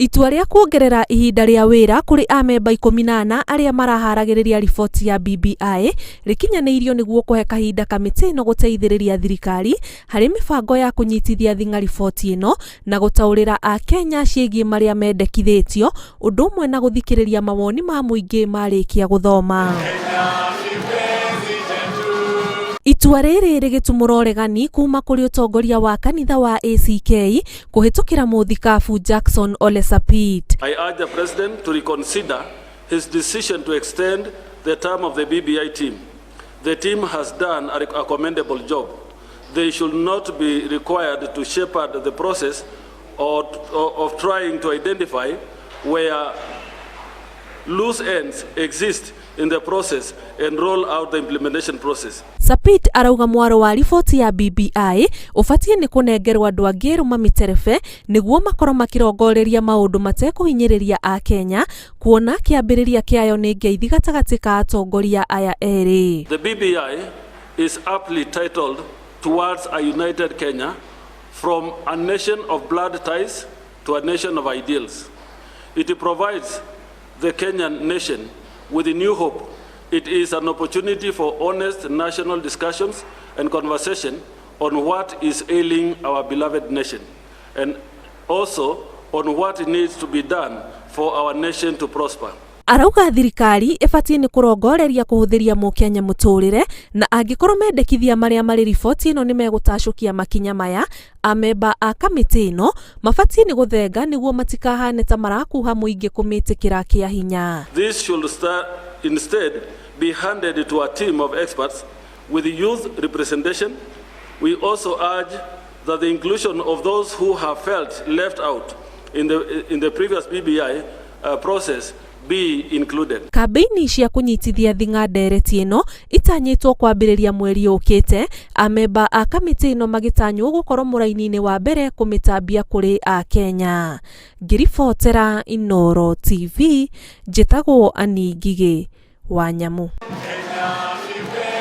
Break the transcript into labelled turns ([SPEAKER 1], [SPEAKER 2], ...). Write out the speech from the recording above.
[SPEAKER 1] Itua ria kuongerera ihinda ria wira kuri amemba 14 aria maraharagiriria riboti ya BBI rikinyaniirio niguo kuhe kahinda kamiti no guteithiriria thirikari hari mibango ya kunyitithia thinga riboti ino na gutaurira akenya ciigii maria mendekithitio undu umwe na guthikiriria mawoni ma muingi marikia guthoma. Itua riri rigitumura uregani kuma kuri atongoria wa Kanitha wa ACK kuhitukira Muthikabu Jackson Ole Sapit.
[SPEAKER 2] I urge the President to reconsider his decision to extend the term of the BBI team. The team has done a commendable job. They should not be required to shepherd the process or of trying to identify where loose ends exist in the process and roll out the implementation process.
[SPEAKER 1] Sapit arauga mwaro wa riboti ya BBI ufatie ni kunengerwa andu angi eeru mamiterebe niguo makorwo makirongoreria maundu matekuhinyiriria akenya kuona kiambiriria kiayo ni ngeithi gatagati ka atongoria aya eri.
[SPEAKER 2] The BBI is aptly titled Towards a United Kenya, from a nation of blood ties to a nation of ideals. It provides the Kenyan nation with a new hope. It is an opportunity for honest national discussions and conversation on what is ailing our beloved nation, and also on what needs to be done for our nation to prosper.
[SPEAKER 1] Arauga thirikari ifatie ni kurongoreria kuhuthiria mukenya muturire na angikorwo mendekithia maria mari riboti ino ni megutacukia makinya maya amemba a kamiti ino mafatie ni guthenga niguo matikahane ta marakuha muingi kumitikira kia hinya.
[SPEAKER 2] This should instead be handed to a team of experts with youth representation. We also urge that the inclusion of those who have felt left out in the previous BBI process be included.
[SPEAKER 1] Kampeni cia kunyitithia thinga ndereti ino itanyitwo kwambiriria mweri ukite, amemba a kamiti ino magitanywo gukorwo muraini-ini wa mbere kumitambia kuri akenya. Ngiribotera Inooro TV, njitagwo Ani Ngigĩ wa Nyamu.